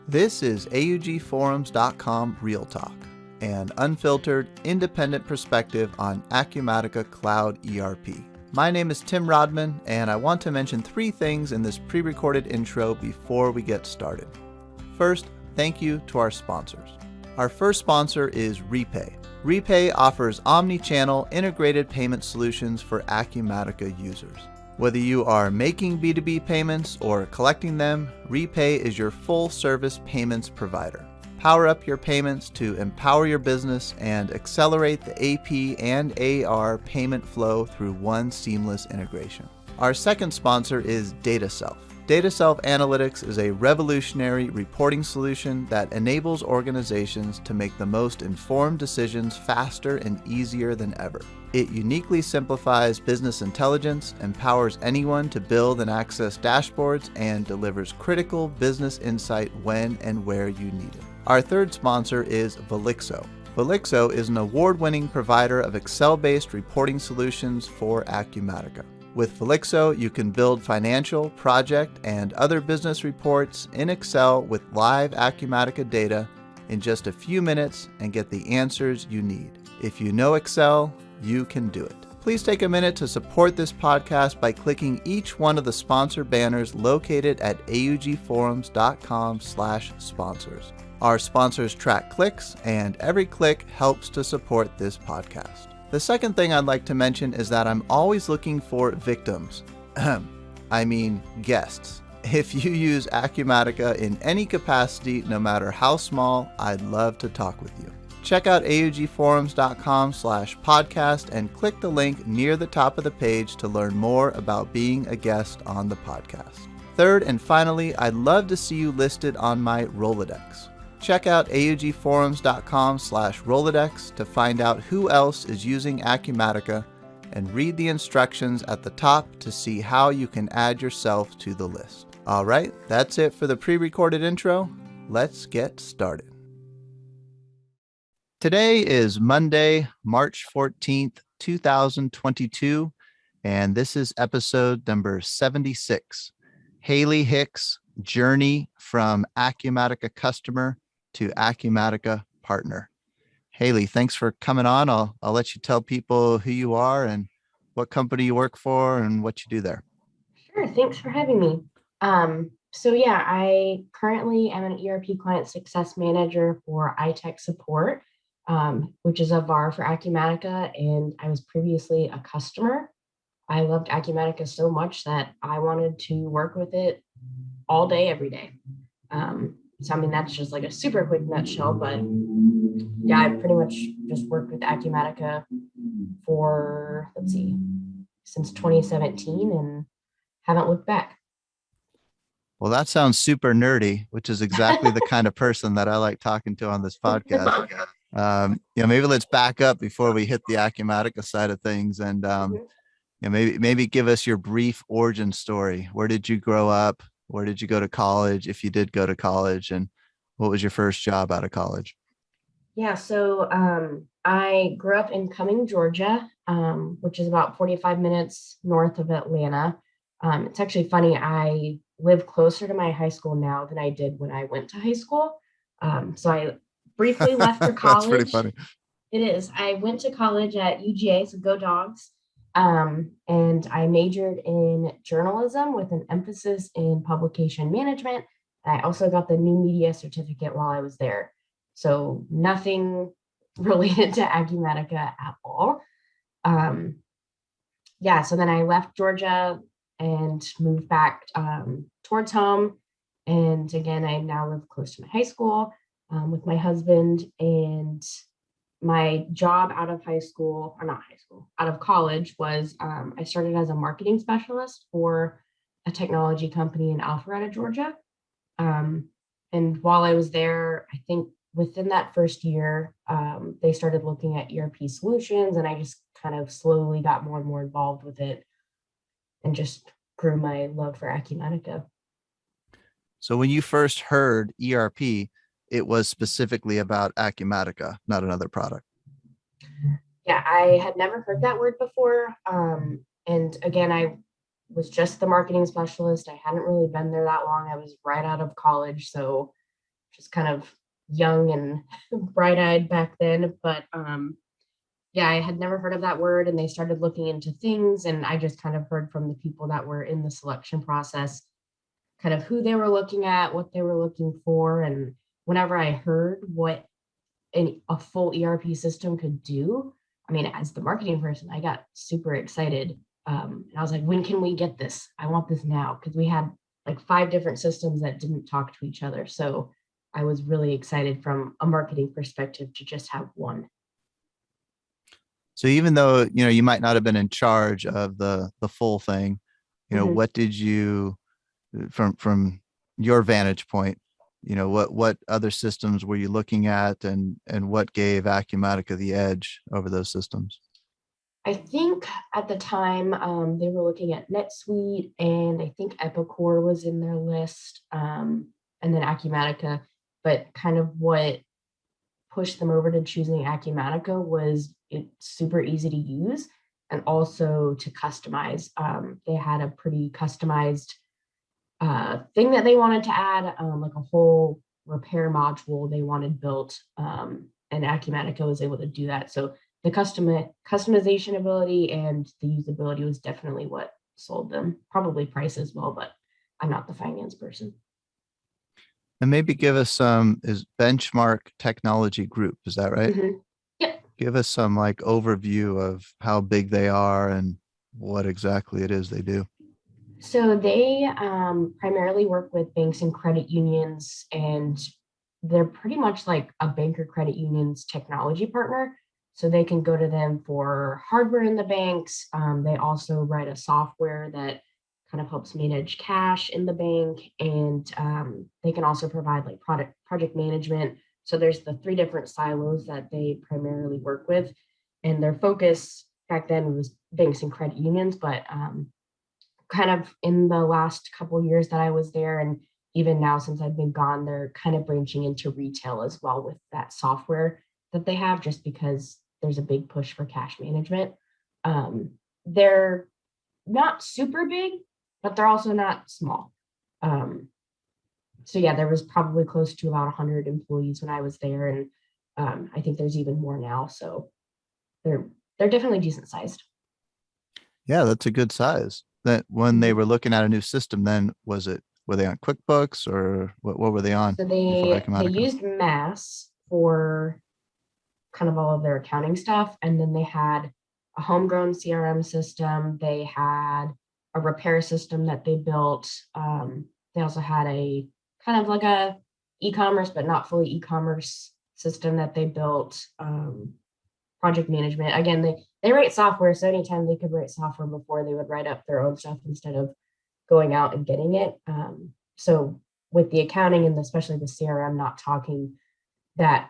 This is AUGforums.com Real Talk, an unfiltered, independent perspective on Acumatica Cloud ERP. My name is Tim Rodman, and I want to mention three things in this pre-recorded intro before we get started. First, thank you to our sponsors. Our first sponsor is Repay. Repay offers omni-channel integrated payment solutions for Acumatica users. Whether you are making B2B payments or collecting them, Repay is your full-service payments provider. Power up your payments to empower your business and accelerate the AP and AR payment flow through one seamless integration. Our second sponsor is DataSelf. DataSelf Analytics is a revolutionary reporting solution that enables organizations to make the most informed decisions faster and easier than ever. It uniquely simplifies business intelligence, empowers anyone to build and access dashboards, and delivers critical business insight when and where you need it. Our third sponsor is Velixo. Velixo is an award-winning provider of Excel-based reporting solutions for Acumatica. With Velixo, you can build financial, project, and other business reports in Excel with live Acumatica data in just a few minutes and get the answers you need. If you know Excel, you can do it. Please take a minute to support this podcast by clicking each one of the sponsor banners located at augforums.com/sponsors. Our sponsors track clicks, and every click helps to support this podcast. The second thing I'd like to mention is that I'm always looking for victims. Guests. If you use Acumatica in any capacity, no matter how small, I'd love to talk with you. Check out augforums.com/podcast and click the link near the top of the page to learn more about being a guest on the podcast. Third and finally, I'd love to see you listed on my Rolodex. Check out augforums.com/Rolodex to find out who else is using Acumatica and read the instructions at the top to see how you can add yourself to the list. All right, that's it for the pre-recorded intro. Let's get started. Today is Monday, March 14th, 2022, and this is episode number 76. Haylee Hicks, Journey from Acumatica Customer to Acumatica Partner. Haylee, thanks for coming on. I'll let you tell people who you are and what company you work for and what you do there. Sure, thanks for having me. I currently am an ERP Client Success Manager for iTech Support, which is a VAR for Acumatica, and I was previously a customer. I loved Acumatica so much that I wanted to work with it all day, every day. That's just like a super quick nutshell, but yeah, I pretty much just worked with Acumatica for, since 2017 and haven't looked back. Well, that sounds super nerdy, which is exactly the kind of person that I like talking to on this podcast. Maybe let's back up before we hit the Acumatica side of things and maybe give us your brief origin story. Where did you grow up? Where did you go to college, if you did go to college, and what was your first job out of college? Yeah, so I grew up in Cumming, Georgia, which is about 45 minutes north of Atlanta. It's actually funny, I live closer to my high school now than I did when I went to high school. So I briefly left for college. That's pretty funny. It is. I went to college at UGA, so go Dogs. And I majored in journalism with an emphasis in publication management. I also got the new media certificate while I was there. So nothing related to Acumatica at all. So then I left Georgia and moved back towards home. And again, I now live close to my high school with my husband, and my job out of college was I started as a marketing specialist for a technology company in Alpharetta, Georgia. And while I was there, I think within that first year, they started looking at ERP solutions, and I just kind of slowly got more and more involved with it and just grew my love for Acumatica. So when you first heard ERP, it was specifically about Acumatica, not another product. Yeah, I had never heard that word before. And again, I was just the marketing specialist. I hadn't really been there that long. I was right out of college. So just kind of young and bright-eyed back then. But yeah, I had never heard of that word, and they started looking into things, and I just kind of heard from the people that were in the selection process kind of who they were looking at, what they were looking for. And whenever I heard what a full ERP system could do, I mean, as the marketing person, I got super excited. And I was like, when can we get this? I want this now. Because we had like 5 different systems that didn't talk to each other. So I was really excited from a marketing perspective to just have one. So even though, you might not have been in charge of the full thing, what did you, from your vantage point, what other systems were you looking at, and what gave Acumatica the edge over those systems? I think at the time they were looking at NetSuite, and I think Epicor was in their list, and then Acumatica. But kind of what pushed them over to choosing Acumatica was it's super easy to use and also to customize. They had a pretty customized thing that they wanted to add, like a whole repair module they wanted built, and Acumatica was able to do that. So the customization ability and the usability was definitely what sold them. Probably price as well, but I'm not the finance person. And maybe give us is Benchmark Technology Group, is that right? Yep. Give us some like overview of how big they are and what exactly it is they do. So they primarily work with banks and credit unions, and they're pretty much like a bank or credit union's technology partner. So they can go to them for hardware in the banks. They also write a software that kind of helps manage cash in the bank, and they can also provide like project management. So there's the 3 different silos that they primarily work with, and their focus back then was banks and credit unions, but kind of in the last couple of years that I was there, and even now since I've been gone, they're kind of branching into retail as well with that software that they have, just because there's a big push for cash management. They're not super big, but they're also not small. So yeah, there was probably close to about 100 employees when I was there, and I think there's even more now. So they're definitely decent sized. Yeah, that's a good size. That when they were looking at a new system, then were they on QuickBooks, or what were they on So before they Acumatica? used Mass for kind of all of their accounting stuff, and then they had a homegrown CRM system. They had a repair system that they built. They also had a kind of like a e-commerce, but not fully e-commerce system that they built. Project management. Again, they write software, so anytime they could write software before, they would write up their own stuff instead of going out and getting it. So with the accounting and especially the CRM not talking, that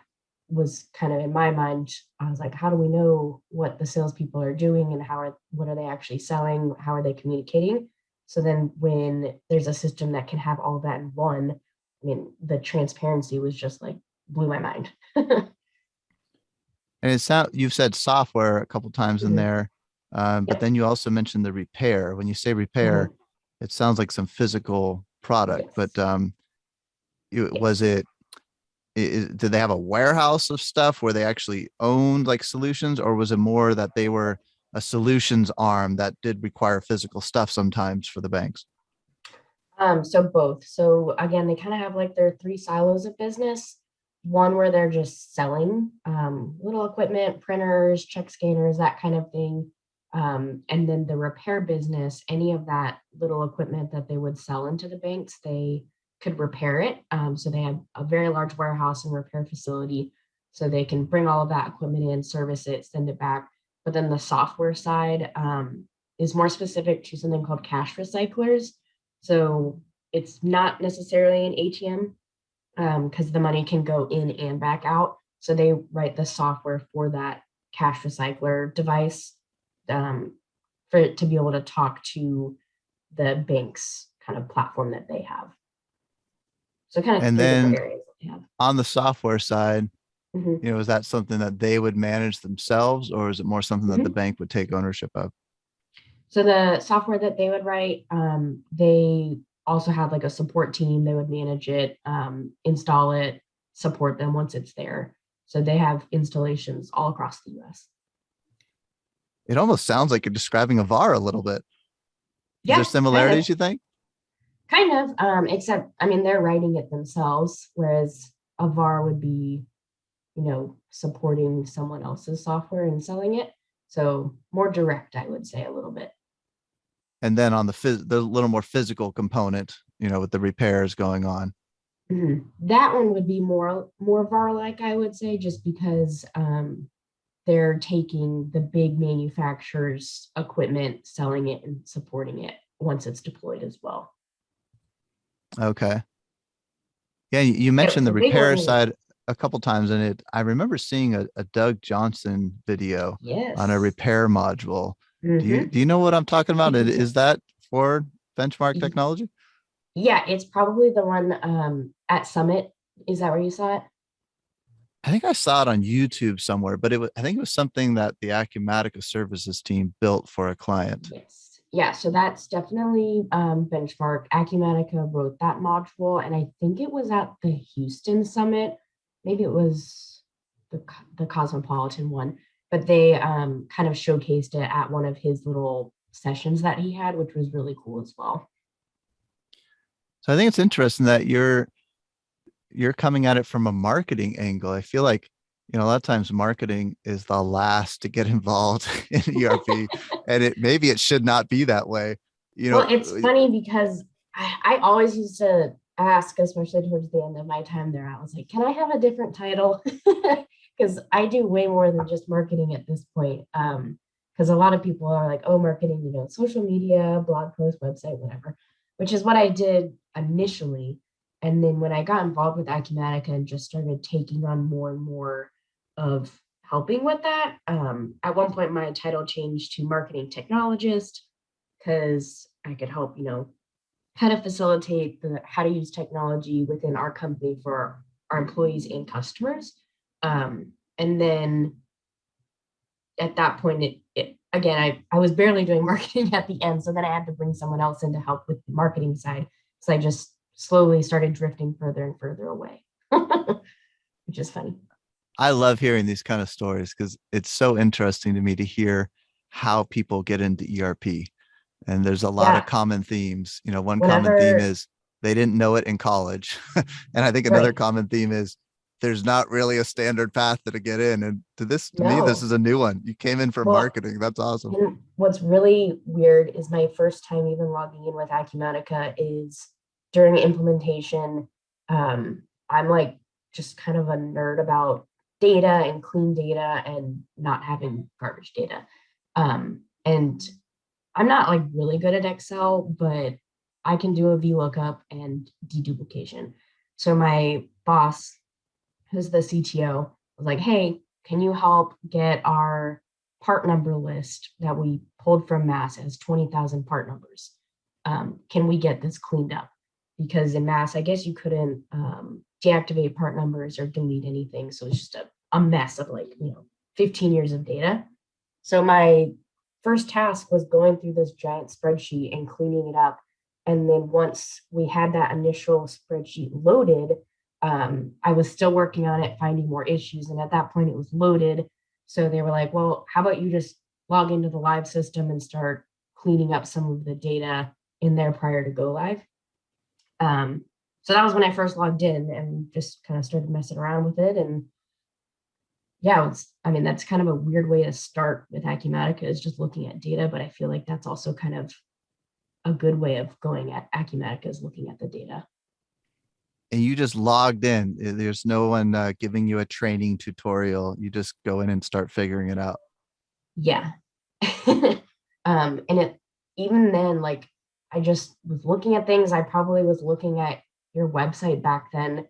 was kind of in my mind. I was like, how do we know what the salespeople are doing, and what are they actually selling? How are they communicating? So then when there's a system that can have all of that in one, I mean, the transparency was just like blew my mind. And you've said software a couple times in there, but Yep. then you also mentioned the repair. When you say repair, it sounds like some physical product, Yes. but was Yes. did they have a warehouse of stuff where they actually owned like solutions, or was it more that they were a solutions arm that did require physical stuff sometimes for the banks? So both. So again, they kind of have like their 3 silos of business. One where they're just selling little equipment, printers, check scanners, that kind of thing. And then the repair business, any of that little equipment that they would sell into the banks, they could repair it. So they have a very large warehouse and repair facility. So they can bring all of that equipment in, service it, send it back. But then the software side is more specific to something called cash recyclers. So it's not necessarily an ATM, because the money can go in and back out. So they write the software for that cash recycler device, for it to be able to talk to the bank's kind of platform that they have. So kind of And 3 different then areas that they have. on the software side, Mhm. is that something that they would manage themselves, or is it more something that the Mhm. bank would take ownership of? So the software that they would write, they also had like a support team. They would manage it, install it, support them once it's there. So they have installations all across the US. It almost sounds like you're describing a VAR a little bit. Is there Yeah, similarities, you think? kind of. Except, I mean, they're writing it themselves, whereas a VAR would be, supporting someone else's software and selling it. So more direct, I would say, a little bit. And then on the little more physical component, with the repairs going on. That one would be more VAR-like, I would say, just because they're taking the big manufacturers' equipment, selling it and supporting it once it's deployed as well. Okay. Yeah, you mentioned the The big repair one was, side a couple times, and I remember seeing a Doug Johnson video on a yes. repair module. Mm-hmm. Do you know what I'm talking about? Is that for benchmark technology? Yeah, it's probably the one at Summit. Is that where you saw it? I think I saw it on YouTube somewhere, but I think it was something that the Acumatica services team built for a client. Yes. Yeah, so that's definitely benchmark. Acumatica wrote that module, and I think it was at the Houston Summit. Maybe it was the Cosmopolitan one, but they kind of showcased it at one of his little sessions that he had, which was really cool as well. So I think it's interesting that you're coming at it from a marketing angle. I feel like, a lot of times marketing is the last to get involved in ERP, and maybe it should not be that way. Well, it's funny because I always used to ask, especially towards the end of my time there, I was like, can I have a different title? Because I do way more than just marketing at this point. Because a lot of people are like, oh, marketing, social media, blog post, website, whatever, which is what I did initially. And then when I got involved with Acumatica and just started taking on more and more of helping with that, at one point my title changed to marketing technologist because I could help, kind of facilitate how to use technology within our company for our employees and customers. And then at that point, I was barely doing marketing at the end. So then I had to bring someone else in to help with the marketing side. So I just slowly started drifting further and further away, which is funny. I love hearing these kind of stories because it's so interesting to me to hear how people get into ERP. And there's a lot of common themes. One common theme is they didn't know it in college. And I think another common theme is there's not really a standard path to get in. And to me, this is a new one. You came in for marketing. That's awesome. And what's really weird is my first time even logging in with Acumatica is during implementation. I'm like just kind of a nerd about data and clean data and not having garbage data. And I'm not like really good at Excel, but I can do a VLOOKUP and deduplication. So my boss, who's the CTO, was like, hey, can you help get our part number list that we pulled from Mass as 20,000 part numbers? Can we get this cleaned up? Because in Mass, I guess you couldn't deactivate part numbers or delete anything. So it's just a mess of 15 years of data. So my first task was going through this giant spreadsheet and cleaning it up. And then once we had that initial spreadsheet loaded, I was still working on it, finding more issues. And at that point, it was loaded. So they were like, well, how about you just log into the live system and start cleaning up some of the data in there prior to go live. So that was when I first logged in and just kind of started messing around with it. And yeah, that's kind of a weird way to start with Acumatica, is just looking at data. But I feel like that's also kind of a good way of going at Acumatica, is looking at the data. And you just logged in. There's no one giving you a training tutorial. You just go in and start figuring it out. Yeah. And even then, I just was looking at things. I probably was looking at your website back then,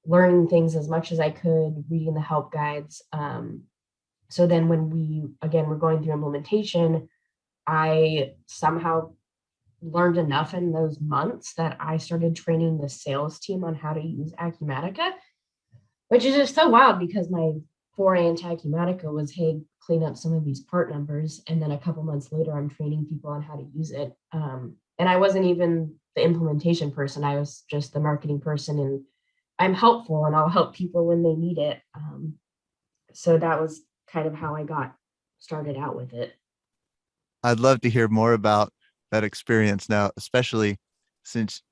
learning things as much as I could, reading the help guides. So then when we're going through implementation, I somehow learned enough in those months that I started training the sales team on how to use Acumatica, which is just so wild because my foray into Acumatica was, hey, clean up some of these part numbers. And then a couple months later, I'm training people on how to use it. And I wasn't even the implementation person. I was just the marketing person, and I'm helpful and I'll help people when they need it. So that was kind of how I got started out with it. I'd love to hear more about that experience now, especially since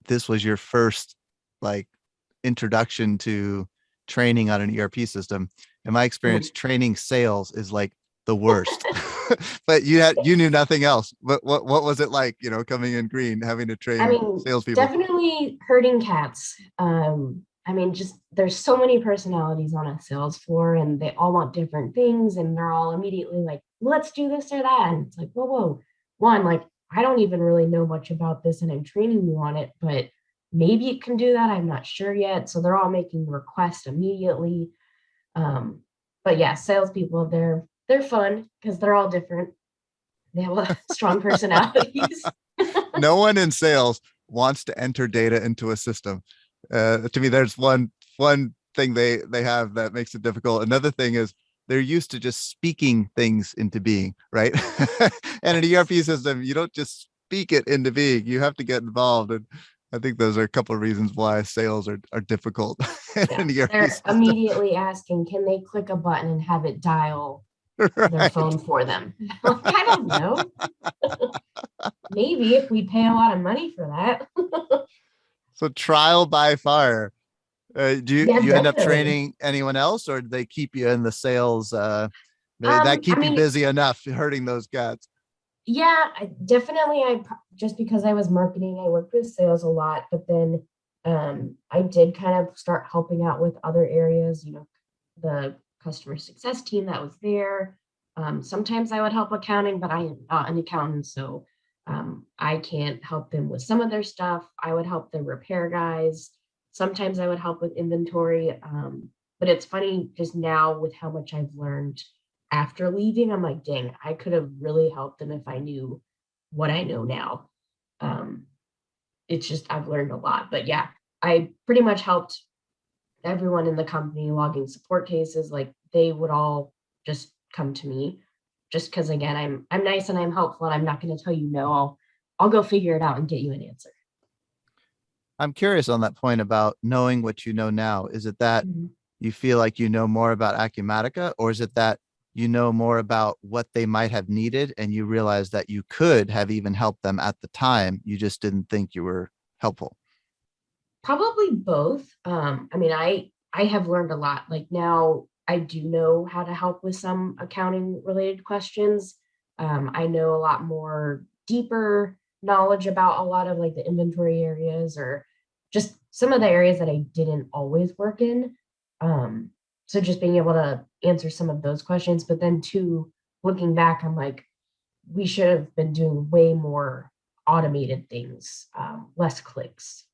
this was your first like introduction to training on an ERP system. In my experience, training sales is like the worst. But you knew nothing else. What was it like, coming in green, having to I train mean, salespeople? definitely herding cats. I mean, just there's so many personalities on a sales floor and they all want different things and they're all immediately like, let's do this or that. And it's like, whoa, whoa. One, like, I don't even really know much about this and I'm training you on it, but maybe it can do that. I'm not sure yet. So they're all making requests immediately. But yeah, salespeople, they're fun because they're all different. They have strong personalities. No one in sales wants to enter data into a system. To me, there's one thing they have that makes it difficult. Another thing is they're used to just speaking things into being, right? And an ERP system, you don't just speak it into being. You have to get involved. And I think those are a couple of reasons why sales are difficult in Yeah, an ERP they're system. immediately asking, can they click a button and have it dial their Right. phone for them? Like, I don't know. Maybe if we pay a lot of money for that. So trial by fire. Do Yeah, you end up definitely. training anyone else, or do they keep you in the sales? That I keep you mean, busy enough hurting those cats. yeah, definitely. Just because I was marketing, I worked with sales a lot, but then I did kind of start helping out with other areas, the customer success team that was there. Sometimes I would help accounting, but I am not an accountant, so I can't help them with some of their stuff. I would help the repair guys. Sometimes I would help with inventory. But it's funny just now with how much I've learned after leaving, I'm like, dang, I could have really helped them if I knew what I know now. Um, it's just I've learned a lot. But yeah, I pretty much helped everyone in the company logging support cases. Like they would all just come to me just because again, I'm nice and I'm helpful and I'm not going to tell you no. I'll go figure it out and get you an answer. I'm curious on that point about knowing what you know now. Is it that Mhm. you feel like you know more about Acumatica, or is it that you know more about what they might have needed and you realize that you could have even helped them at the time? You just didn't think you were helpful. Probably both. I mean, I have learned a lot. Like now I do know how to help with some accounting related questions. I know a lot more deeper knowledge about a lot of like the inventory areas or just some of the areas that I didn't always work in. Um, so just being able to answer some of those questions, but then too, looking back, I'm like, we should have been doing way more automated things, less clicks,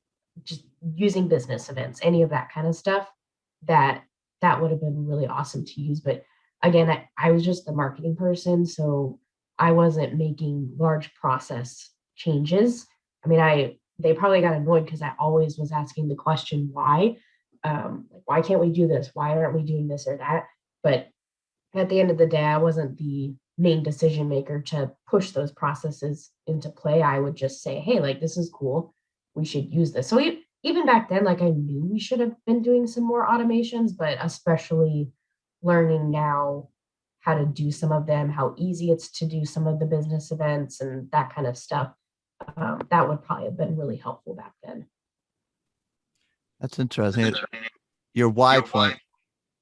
just using business events, any of that kind of stuff. That that would have been really awesome to use. But again, I was just the marketing person, so I wasn't making large process changes. I mean, they probably got annoyed because I always was asking the question why. Like, why can't we do this? Why aren't we doing this or that? But at the end of the day, I wasn't the main decision maker to push those processes into play. I would just say, hey, like, this is cool. We should use this. So even back then, like, I knew we should have been doing some more automations, but especially learning now how to do some of them, how easy it's to do some of the business events and that kind of stuff. That would probably have been really helpful back then. That's interesting. Your why point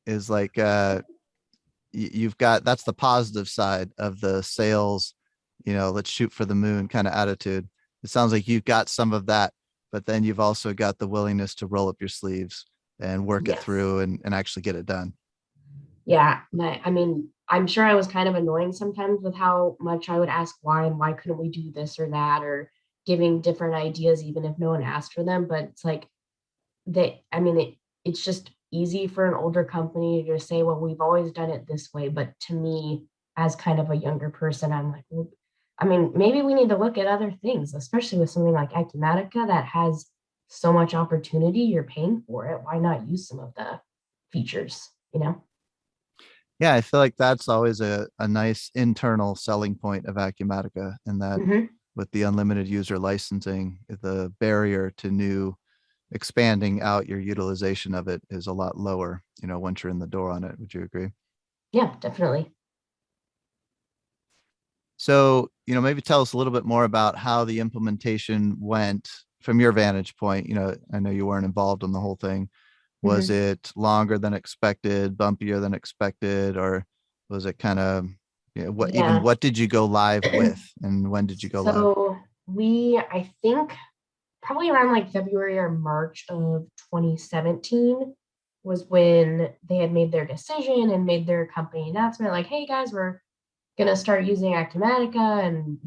is like you've got, that's the positive side of the sales, let's shoot for the moon kind of attitude. It sounds like you've got some of that, but then you've also got the willingness to roll up your sleeves and work it Yes. through and actually get it done. Yeah, I mean, I'm sure I was kind of annoying sometimes with how much I would ask why and why couldn't we do this or that or giving different ideas even if no one asked for them. But it's like I mean, it's just easy for an older company to say, well, we've always done it this way. But to me, as kind of a younger person, I'm like, well, I mean, maybe we need to look at other things, especially with something like Acumatica that has so much opportunity. You're paying for it. Why not use some of the features, you know? Yeah, I feel like that's always a nice internal selling point of Acumatica, and that Mhm. with the unlimited user licensing, the barrier to new expanding out your utilization of it is a lot lower, once you're in the door on it. Would you agree? Yeah, definitely. So, maybe tell us a little bit more about how the implementation went from your vantage point. I know you weren't involved in the whole thing. Was Mhm. it longer than expected, bumpier than expected, or was it kind of, Yeah. what did you go live with and when did you go live? So I think probably around like February or March of 2017 was when they had made their decision and made their company announcement like, hey guys, we're going to start using Acumatica and,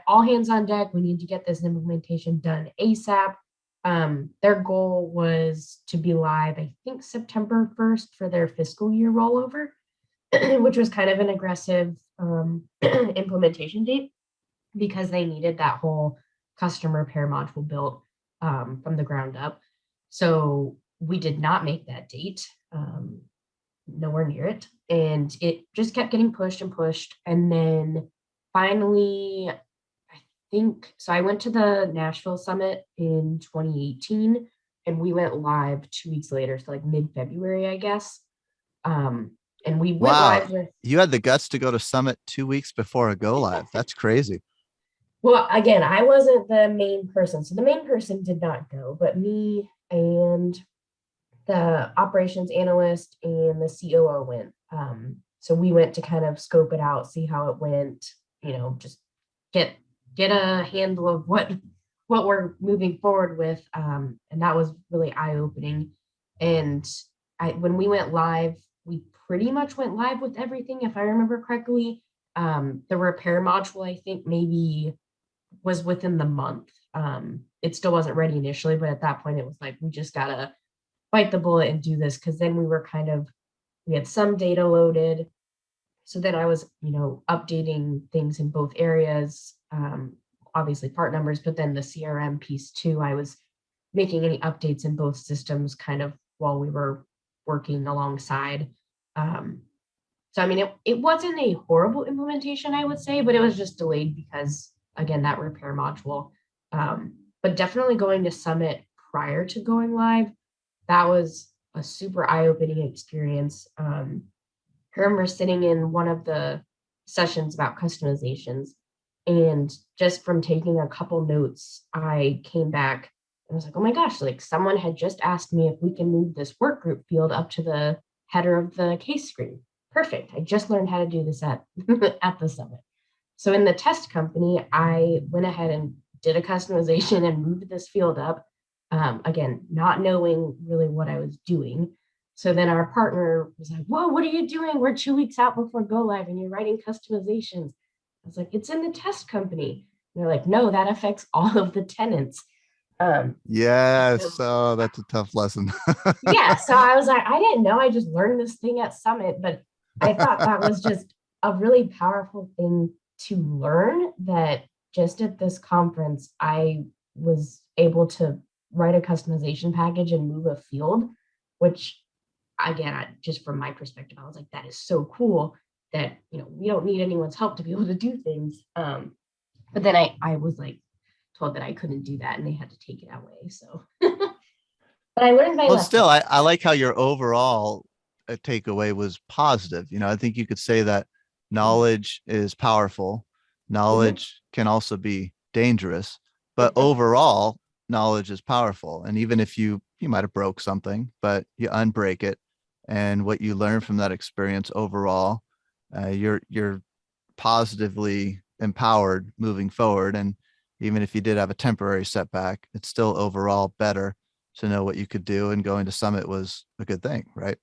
all hands on deck. We need to get this implementation done ASAP. Their goal was to be live, I think September 1st for their fiscal year rollover, which was kind of an aggressive implementation date because they needed that whole customer pair module built from the ground up. So we did not make that date, nowhere near it. And it just kept getting pushed and pushed. And then finally, I think, so I went to the Nashville Summit in 2018 and we went live 2 weeks later. So like mid-February, I guess. And we went Wow. live with, You had the guts to go to Summit 2 weeks before a go live. That's crazy. well, again, I wasn't the main person. So the main person did not go, but me and the operations analyst and the COO went. So we went to kind of scope it out, see how it went, just get a handle of what we're moving forward with. And that was really eye-opening. And when we went live, we pretty much went live with everything, if I remember correctly. The repair module, I think maybe was within the month. It still wasn't ready initially, but at that point it was like, we just gotta bite the bullet and do this. Cause then we had some data loaded. So then I was, updating things in both areas, obviously part numbers, but then the CRM piece too. I was making any updates in both systems kind of while we were working alongside. So, I mean, it wasn't a horrible implementation, I would say, but it was just delayed because, again, that repair module. But definitely going to Summit prior to going live, that was a super eye-opening experience. I remember sitting in one of the sessions about customizations, and just from taking a couple notes, I came back and was like, oh my gosh, like someone had just asked me if we can move this work group field up to the header of the case screen. Perfect. I just learned how to do this at, at the summit. So in the test company, I went ahead and did a customization and moved this field up. Again, not knowing really what I was doing. So then our partner was like, whoa, what are you doing? We're 2 weeks out before go live and you're writing customizations. I was like, it's in the test company. And they're like, no, that affects all of the tenants. Yes. So Oh, that's a tough lesson. yeah, so I was like, I didn't know. I just learned this thing at Summit, but I thought that was just a really powerful thing to learn that just at this conference, I was able to write a customization package and move a field, which again, just from my perspective, I was like, that is so cool that, we don't need anyone's help to be able to do things. But then I was like told that I couldn't do that and they had to take it away. So, but I learned my Well, lesson. still, I like how your overall takeaway was positive. I think you could say that knowledge is powerful. Mhm. Knowledge can also be dangerous, but Mhm. overall, knowledge is powerful. And even if you might have broke something, but you unbreak it, and what you learn from that experience overall, you're positively empowered moving forward. And even if you did have a temporary setback, it's still overall better to know what you could do. And going to Summit was a good thing, right?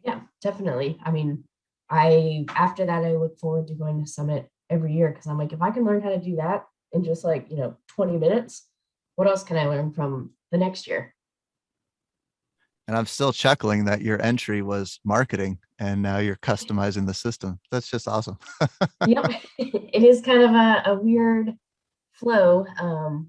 Yeah, definitely. I mean, I after that I look forward to going to Summit every year because I'm like, if I can learn how to do that in just like, 20 minutes, what else can I learn from the next year? And I'm still chuckling that your entry was marketing and now you're customizing the system. That's just awesome. Yep. It is kind of a weird flow.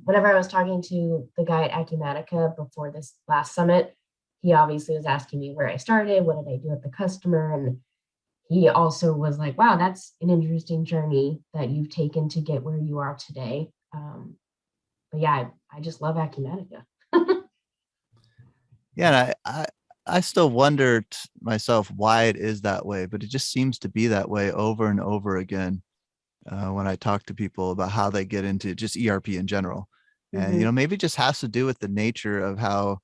Whenever I was talking to the guy at Acumatica before this last summit, he obviously was asking me where I started, what did I do with the customer, and he also was like, wow, that's an interesting journey that you've taken to get where you are today. But yeah, I just love Acumatica. Yeah, and I still wonder myself why it is that way, but it just seems to be that way over and over again when I talk to people about how they get into just ERP in general. And, Mhm. maybe it just has to do with the nature of how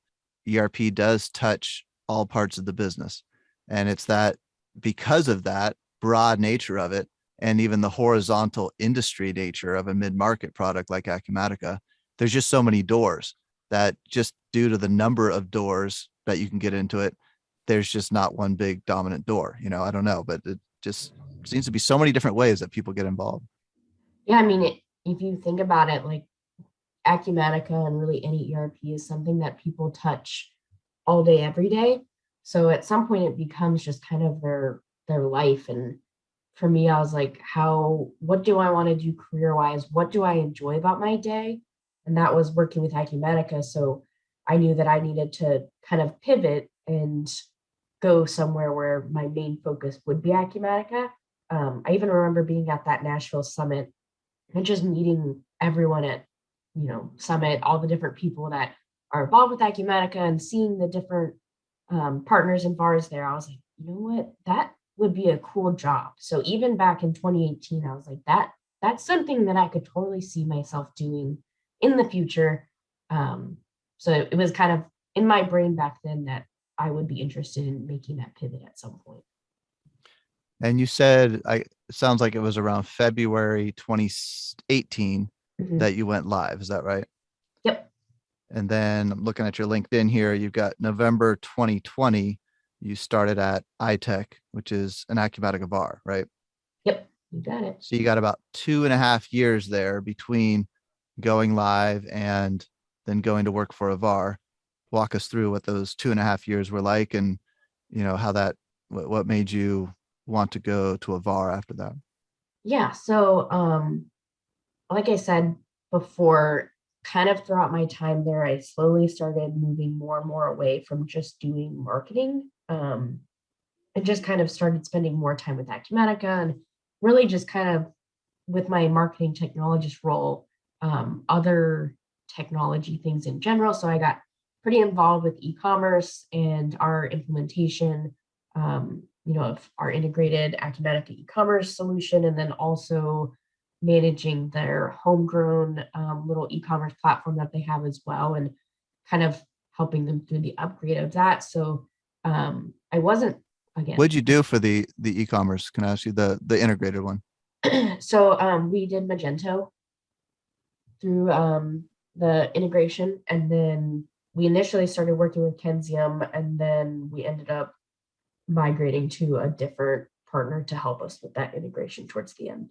ERP does touch all parts of the business. And it's that because of that broad nature of it, and even the horizontal industry nature of a mid-market product like Acumatica, there's just so many doors that just due to the number of doors that you can get into it, there's just not one big dominant door. I don't know, but it just seems to be so many different ways that people get involved. Yeah, I mean, if you think about it, like Acumatica and really any ERP is something that people touch all day, every day. So at some point, it becomes just kind of their life. And for me, I was like, what do I want to do career wise? What do I enjoy about my day? And that was working with Acumatica. So I knew that I needed to kind of pivot and go somewhere where my main focus would be Acumatica. I even remember being at that Nashville summit and just meeting everyone at, Summit, all the different people that are involved with Acumatica and seeing the different partners and VARs there. I was like, you know what, that would be a cool job. So even back in 2018, I was like, that's something that I could totally see myself doing in the future. So it was kind of in my brain back then that I would be interested in making that pivot at some point. And you said, it sounds like it was around February 2018 Mhm. that you went live. Is that right? Yep. And then I'm looking at your LinkedIn here. You've got November 2020. You started at iTech, which is an Acumatica VAR, right? Yep. You got it. So you got about 2.5 years there between going live and then going to work for a VAR. Walk us through what those 2.5 years were like, and how that what made you want to go to a VAR after that. Yeah. So like I said before, kind of throughout my time there, I slowly started moving more and more away from just doing marketing. And just kind of started spending more time with Acumatica and really just kind of with my marketing technologist role, other technology things in general. So I got pretty involved with e-commerce and our implementation, of our integrated Acumatica e-commerce solution, and then also managing their homegrown little e-commerce platform that they have as well, and kind of helping them through the upgrade of that. So I wasn't again. What'd you do for the e-commerce? Can I ask you the integrated one? So we did Magento through the integration, and then we initially started working with Kenzium, and then we ended up migrating to a different partner to help us with that integration towards the end.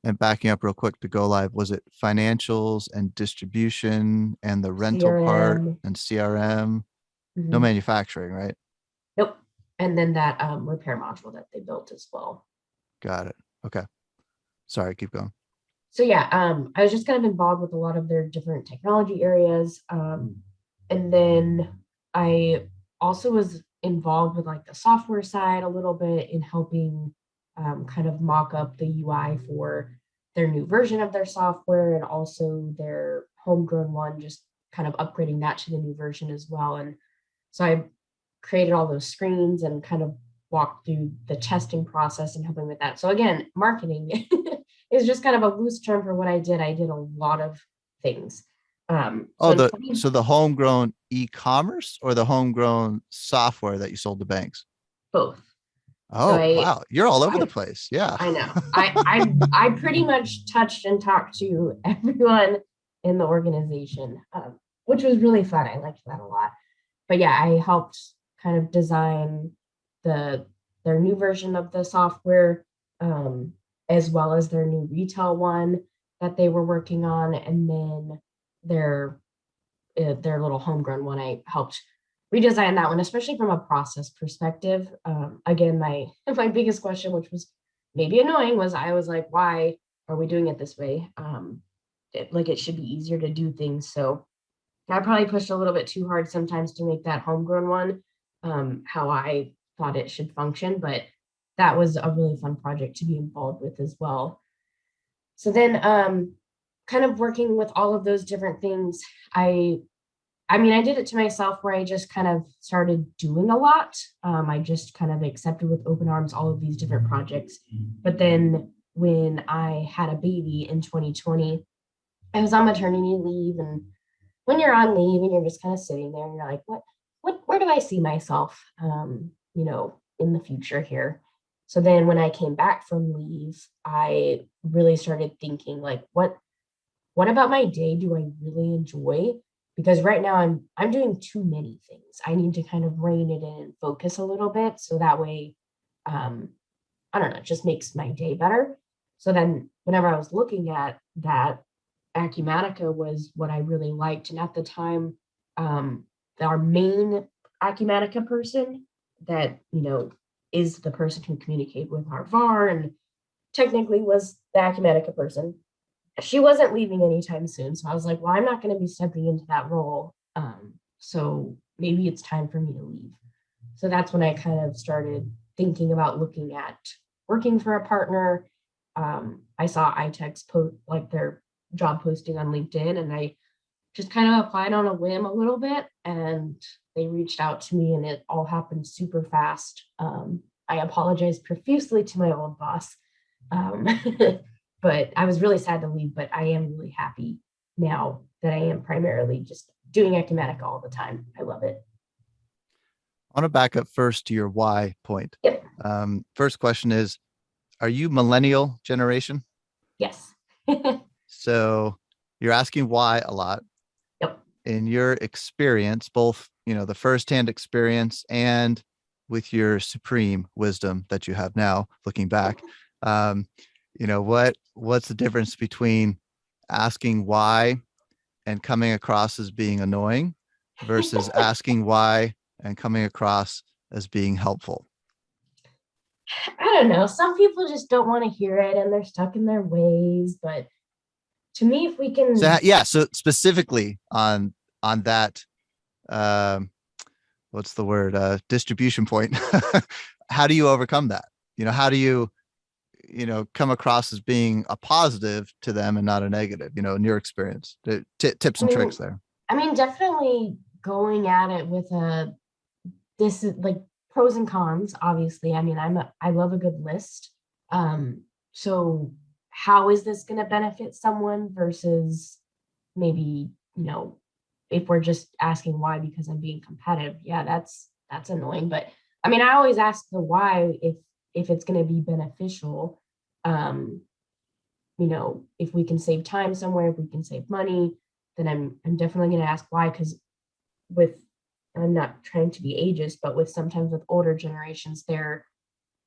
And backing up real quick to go live, was it financials and distribution and the rental part CRM. and CRM? No Mhm. manufacturing, right? Nope. And then that repair module that they built as well. Got it. Okay. Sorry, keep going. So yeah, I was just kind of involved with a lot of their different technology areas. And then I also was involved with like the software side a little bit in helping kind of mock up the UI for their new version of their software, and also their homegrown one, just kind of upgrading that to the new version as well. And so I created all those screens and kind of walked through the testing process and helping with that. So again, marketing is just kind of a loose term for what I did. I did a lot of things. So Oh, in the 20, so the homegrown e-commerce or the homegrown software that you sold to banks? both. So Oh, wow. You're all over the I place. Yeah. I know. I pretty much touched and talked to everyone in the organization, which was really fun. I liked that a lot. But yeah, I helped kind of design the their new version of the software, um, as well as their new retail one that they were working on, and then their their little homegrown one. I helped redesign that one, especially from a process perspective. Again, my my biggest question, which was maybe annoying, was I was like, why are we doing it this way? Like it should be easier to do things. So I probably pushed a little bit too hard sometimes to make that homegrown one how I thought it should function, but that was a really fun project to be involved with as well. So then kind of working with all of those different things, I mean, I did it to myself where I just kind of started doing a lot. I just kind of accepted with open arms all of these different projects. But then when I had a baby in 2020, I was on maternity leave. And when you're on leave and you're just kind of sitting there and you're like, where do I see myself, in the future here? So then when I came back from leave, I really started thinking like, what about my day do I really enjoy? Because right now I'm doing too many things. I need to kind of rein it in and focus a little bit so that way, um, I don't know, it just makes my day better. So then whenever I was looking at that, Acumatica was what I really liked. And at the time, um, our main Acumatica person that, is the person who communicated with our VAR and technically was the Acumatica person, she wasn't leaving anytime soon. So I was like, well, I'm not going to be stepping into that role. So maybe it's time for me to leave. So that's when I kind of started thinking about looking at working for a partner. I saw iTech's post like their job posting on LinkedIn, and I just kind of applied on a whim a little bit, and they reached out to me, and it all happened super fast. I apologized profusely to my old boss. Um, but I was really sad to leave, but I am really happy now that I am primarily just doing Acumatica all the time. I love it. I want to back up first to your why point. Yep. First question is, are you millennial generation? Yes. So you're asking why a lot. Yep. In your experience, both, the firsthand experience and with your supreme wisdom that you have now, looking back, what's the difference between asking why and coming across as being annoying versus asking why and coming across as being helpful? I don't know. Some people just don't want to hear it and they're stuck in their ways. But to me, if we can, So specifically on that, what's the word? Distribution point. How do you overcome that? How do you, come across as being a positive to them and not a negative, in your experience? Tips and tricks there. I mean, definitely going at it with this is like pros and cons, obviously. I mean, I love a good list. So how is this going to benefit someone versus maybe, if we're just asking why because I'm being competitive, yeah, that's annoying. But I mean, I always ask the why if it's going to be beneficial. If we can save time somewhere, if we can save money, then I'm definitely going to ask why. Because I'm not trying to be ageist, but sometimes with older generations, they're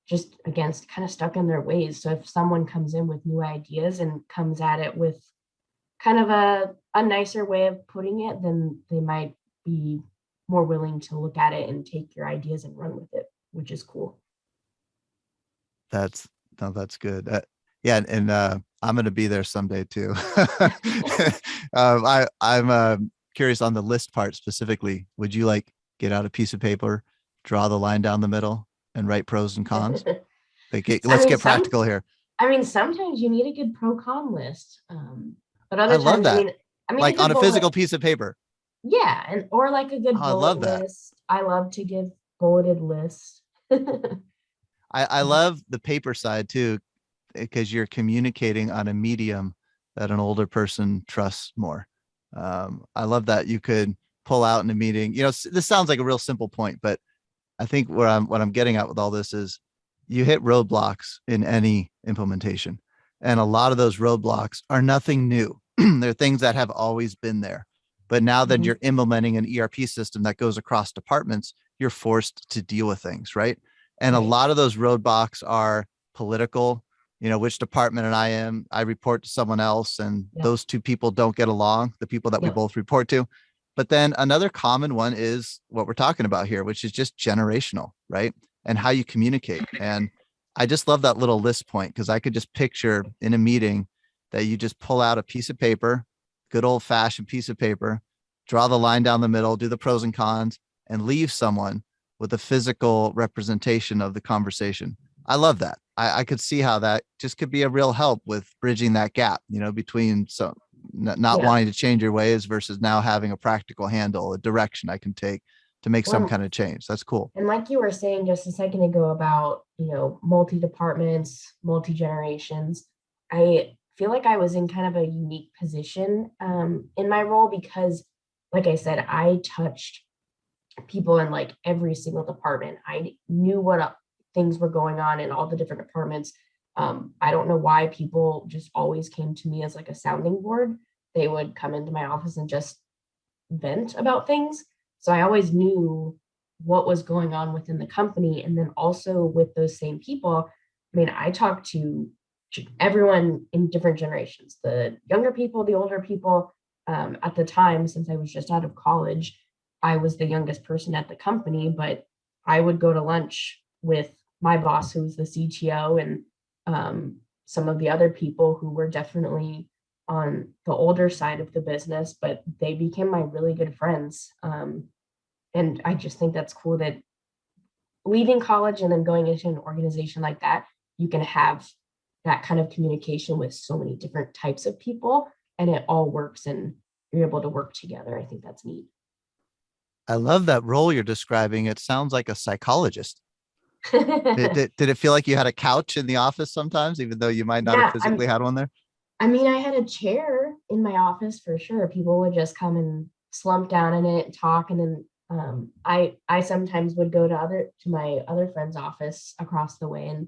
just against kind of stuck in their ways. So if someone comes in with new ideas and comes at it with kind of a nicer way of putting it, then they might be more willing to look at it and take your ideas and run with it, which is cool. That's good. Yeah. And I'm going to be there someday too. I'm curious on the list part specifically. Would you get out a piece of paper, draw the line down the middle and write pros and cons? Let's get practical here. I mean, sometimes you need a good pro con list. But other times, I mean, like on a physical piece of paper. Yeah. Or like a good bullet list. I love to give bulleted lists. I love the paper side too, because you're communicating on a medium that an older person trusts more. I love that you could pull out in a meeting. This sounds like a real simple point, but I think what I'm getting at with all this is you hit roadblocks in any implementation. And a lot of those roadblocks are nothing new. They're things that have always been there. But now that you're implementing an ERP system that goes across departments, you're forced to deal with things, right? And a lot of those roadblocks are political, which department I report to someone else, and those two people don't get along, the people that we both report to. But then another common one is what we're talking about here, which is just generational, right? And how you communicate. And I just love that little list point, because I could just picture in a meeting that you just pull out a piece of paper, good old fashioned piece of paper, draw the line down the middle, do the pros and cons, and leave someone with a physical representation of the conversation. I love that. I could see how that just could be a real help with bridging that gap, between not Yeah. wanting to change your ways versus now having a practical handle, a direction I can take to make some Well, kind of change. That's cool. and like you were saying just a second ago about, multi-departments, multi-generations, I feel like I was in kind of a unique position in my role because, like I said, I touched people in like every single department. I knew what things were going on in all the different departments. I don't know why people just always came to me as like a sounding board. They would come into my office and just vent about things. So I always knew what was going on within the company. And then also with those same people, I mean, I talked to everyone in different generations, the younger people, the older people. At the time, since I was just out of college, I was the youngest person at the company, but I would go to lunch with my boss, who was the CTO, and some of the other people who were definitely on the older side of the business, but they became my really good friends. And I just think that's cool that leaving college and then going into an organization like that, you can have that kind of communication with so many different types of people and it all works and you're able to work together. I think that's neat. I love that role you're describing. It sounds like a psychologist. Did it feel like you had a couch in the office sometimes, even though you might not have Yeah, physically had one there? I mean, I had a chair in my office for sure. People would just come and slump down in it and talk. And then I sometimes would go to my other friend's office across the way and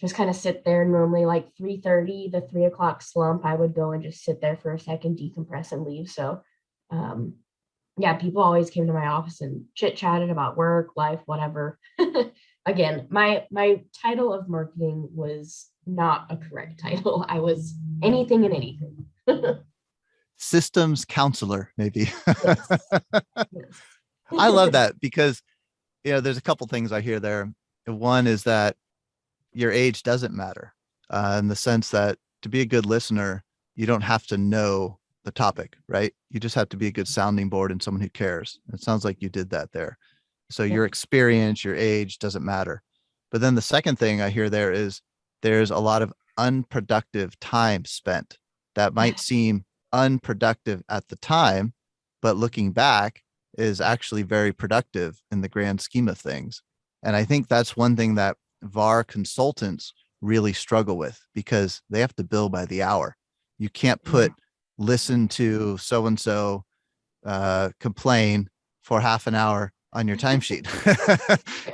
just kind of sit there. Normally, like 3:30 to 3 o'clock slump, I would go and just sit there for a second, decompress, and leave. So, um, yeah, people always came to my office and chit chatted about work, life, whatever. Again, my title of marketing was not a correct title. I was anything and anything. Systems counselor, maybe. Yes. Yes. I love that because, there's a couple things I hear there. One is that your age doesn't matter, in the sense that to be a good listener, you don't have to know the topic, right? You just have to be a good sounding board and someone who cares. It sounds like you did that there. So Yeah. your experience, your age doesn't matter. But then the second thing I hear there is there's a lot of unproductive time spent that might seem unproductive at the time, but looking back is actually very productive in the grand scheme of things. And I think that's one thing that VAR consultants really struggle with because they have to bill by the hour. You can't put listen to so-and-so complain for half an hour on your timesheet.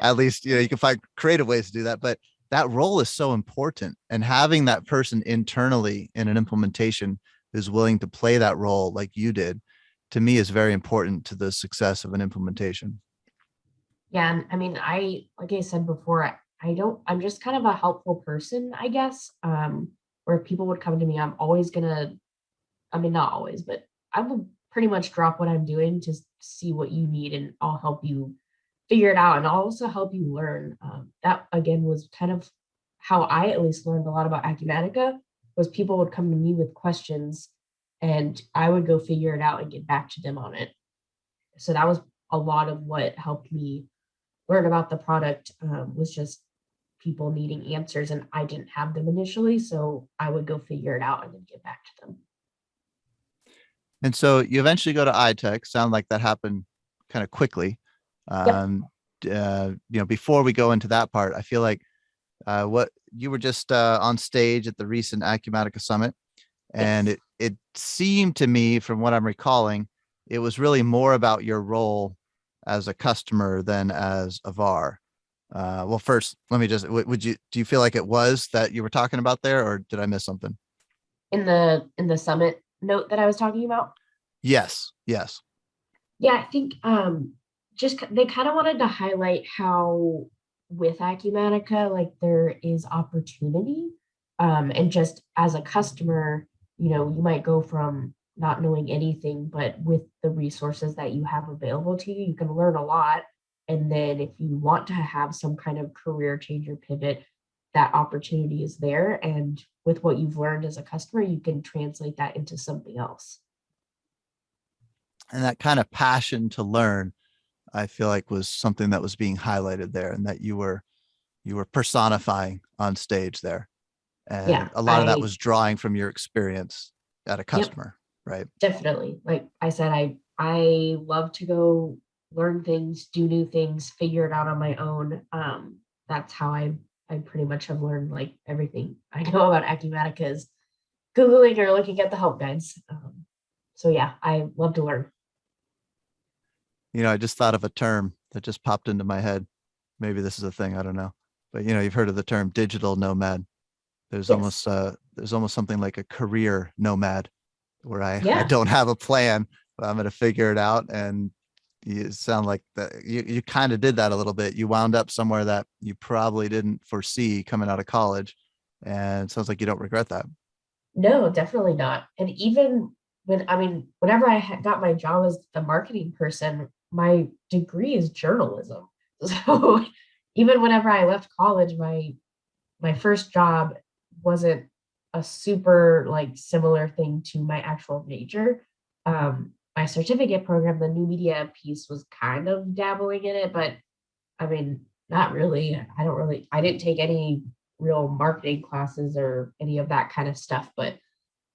At least, you can find creative ways to do that, but that role is so important. And having that person internally in an implementation who's willing to play that role like you did, to me is very important to the success of an implementation. Yeah, and I mean, like I said before, I'm just kind of a helpful person, I guess. Where people would come to me, I'm always gonna, I mean, not always, but I will pretty much drop what I'm doing to see what you need, and I'll help you figure it out, and I'll also help you learn. That again was kind of how I at least learned a lot about Acumatica. Was people would come to me with questions, and I would go figure it out and get back to them on it. So that was a lot of what helped me learn about the product, was just people needing answers and I didn't have them initially. So I would go figure it out and then get back to them. And so you eventually go to iTech. Sound like that happened kind of quickly. Yep. Before we go into that part, I feel like what you were just on stage at the recent Acumatica Summit, and Yes. it seemed to me, from what I'm recalling, it was really more about your role as a customer than as a VAR. Well, first, let me just, do you feel like it was that you were talking about there, or did I miss something? In the summit note that I was talking about. Yes. Yeah, I think just they kind of wanted to highlight how with Acumatica, like there is opportunity. And just as a customer, you might go from not knowing anything, but with the resources that you have available to you, you can learn a lot. And then if you want to have some kind of career change or pivot, that opportunity is there. And with what you've learned as a customer, you can translate that into something else. And that kind of passion to learn, I feel like, was something that was being highlighted there, and that you were personifying on stage there. And Yeah, a lot of that was drawing from your experience at a yep. customer. right? Definitely. Like I said, I love to go learn things, do new things, figure it out on my own. That's how I pretty much have learned like everything I know about Acumatica is Googling or looking at the help guides. So yeah, I love to learn. I just thought of a term that just popped into my head. Maybe this is a thing, I don't know. But you've heard of the term digital nomad. There's Yes. almost something like a career nomad where I Yeah. don't have a plan, but I'm going to figure it out. And you sound like that you kind of did that a little bit. You wound up somewhere that you probably didn't foresee coming out of college. And it sounds like you don't regret that. No, definitely not. And even whenever I got my job as the marketing person, my degree is journalism. So even whenever I left college, my first job wasn't a super like similar thing to my actual major. My certificate program, the new media piece, was kind of dabbling in it, but I mean, not really. I didn't take any real marketing classes or any of that kind of stuff, but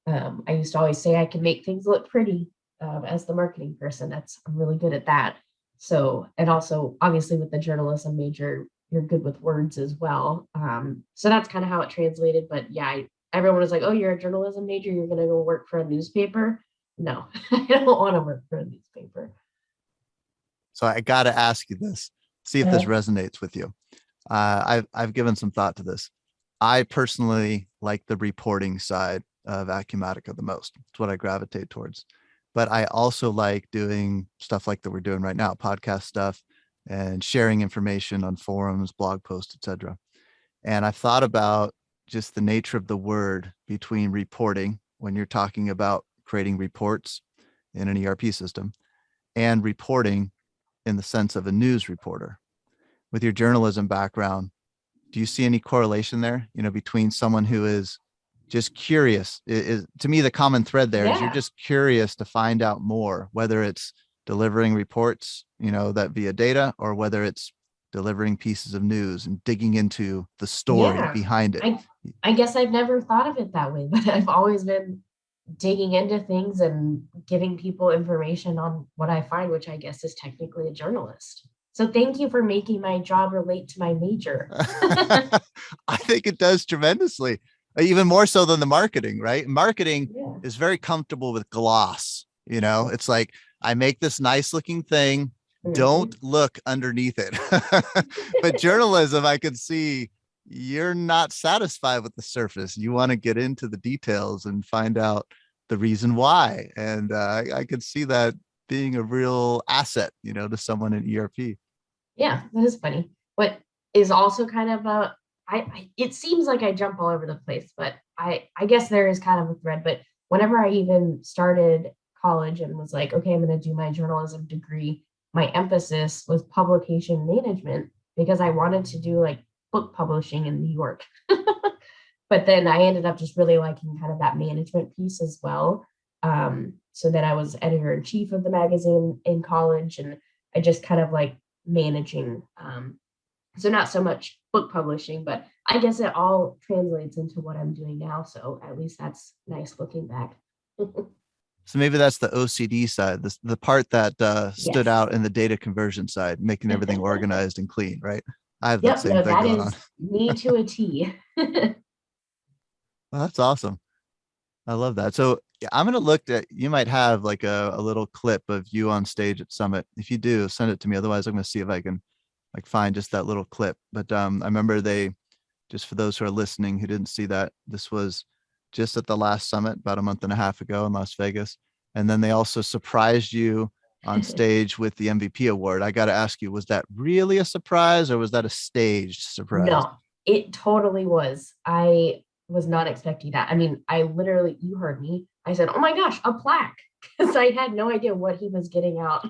I used to always say I can make things look pretty as the marketing person. I'm really good at that. So, and also obviously with the journalism major, you're good with words as well. So that's kind of how it translated. But yeah, everyone was like, "Oh, you're a journalism major. You're gonna go work for a newspaper." No, I don't want to work for a newspaper. So I got to ask you this, see if this resonates with you. I've given some thought to this. I personally like the reporting side of Acumatica the most. It's what I gravitate towards. But I also like doing stuff like that we're doing right now, podcast stuff and sharing information on forums, blog posts, etc. And I've thought about just the nature of the word between reporting when you're talking about creating reports in an ERP system and reporting in the sense of a news reporter. With your journalism background, do you see any correlation there, between someone who is just curious? Is to me, the common thread there is you're Yeah. just curious to find out more, whether it's delivering reports, that via data, or whether it's delivering pieces of news and digging into the story Yeah. behind it. I guess I've never thought of it that way, but I've always been digging into things and giving people information on what I find, which I guess is technically a journalist. So thank you for making my job relate to my major. I think it does tremendously, even more so than the marketing, right? Marketing Yeah. is very comfortable with gloss. It's like, I make this nice looking thing. Mhm. Don't look underneath it. But journalism, I could see you're not satisfied with the surface. You want to get into the details and find out the reason why. And I could see that being a real asset, to someone in ERP. Yeah, that is funny. What is also kind of it seems like I jump all over the place, but I guess there is kind of a thread. But whenever I even started college and was like, okay, I'm going to do my journalism degree, my emphasis was publication management because I wanted to do like book publishing in New York. But then I ended up just really liking kind of that management piece as well. So then I was editor in chief of the magazine in college, and I just kind of like managing. So not so much book publishing, but I guess it all translates into what I'm doing now. So at least that's nice looking back. So maybe that's the OCD side, the part that stood Yes. out in the data conversion side, making everything organized and clean, right? I have that Yep. same No, thing that going on. is me to a T. Well, that's awesome. I love that. So yeah, I'm going to look at, you might have like a little clip of you on stage at Summit. If you do, send it to me. Otherwise, I'm going to see if I can like find just that little clip. But I remember just for those who are listening who didn't see that, this was just at the last Summit about a month and a half ago in Las Vegas. And then they also surprised you on stage with the MVP award. I got to ask you, was that really a surprise or was that a staged surprise? No, it totally was. I was not expecting that. I mean, you heard me. I said, "Oh my gosh, a plaque," because I had no idea what he was getting out.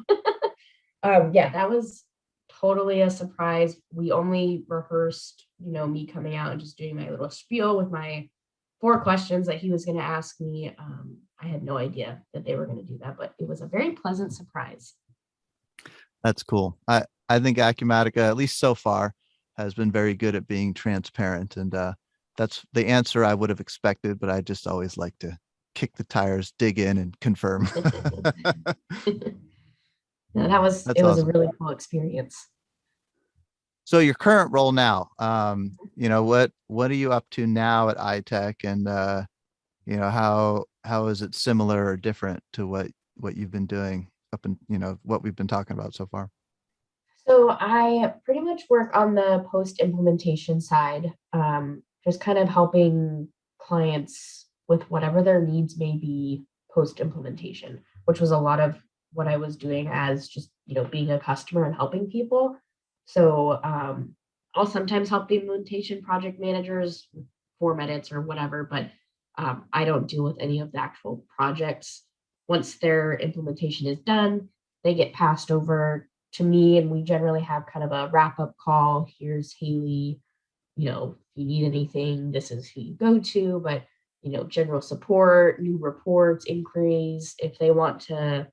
Yeah, that was totally a surprise. We only rehearsed, me coming out and just doing my little spiel with my 4 questions that he was going to ask me. I had no idea that they were going to do that, but it was a very pleasant surprise. That's cool. I think Acumatica, at least so far, has been very good at being transparent. And that's the answer I would have expected, but I just always like to kick the tires, dig in, and confirm. No, That's it was a awesome. really cool experience. So your current role now, what are you up to now at iTech, and how is it similar or different to what you've been doing up in what we've been talking about so far? So I pretty much work on the post implementation side, just kind of helping clients with whatever their needs may be post implementation, which was a lot of what I was doing as just, being a customer and helping people. So I'll sometimes help the implementation project managers with form edits or whatever, but I don't deal with any of the actual projects. Once their implementation is done, they get passed over to me, and we generally have kind of a wrap up call. Here's Haylee, if you need anything, this is who you go to, but general support, new reports, inquiries, if they want to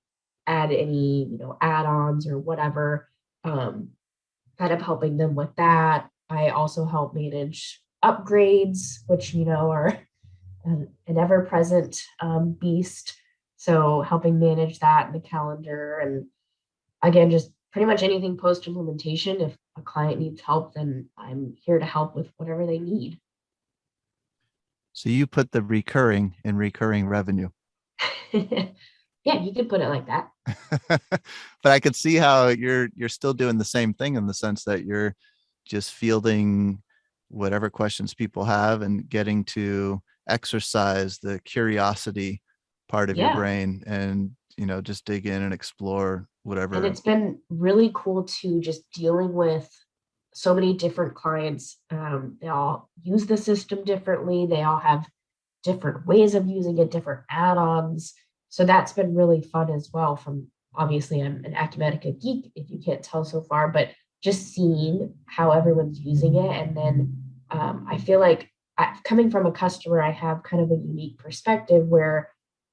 add any, add-ons or whatever, kind of helping them with that. I also help manage upgrades, which, are an ever-present beast. So helping manage that in the calendar, and again, just pretty much anything post implementation. If a client needs help, then I'm here to help with whatever they need. So you put the recurring in recurring revenue. Yeah, you could put it like that. But I could see how you're still doing the same thing, in the sense that you're just fielding whatever questions people have and getting to exercise the curiosity part of your Yeah. brain, and just dig in and explore whatever. And it's been really cool to just dealing with so many different clients. They all use the system differently. They all have different ways of using it, different add-ons. So that's been really fun as well. From obviously, I'm an Acumatica geek, if you can't tell so far, but just seeing how everyone's using it. And then I feel like coming from a customer, I have kind of a unique perspective where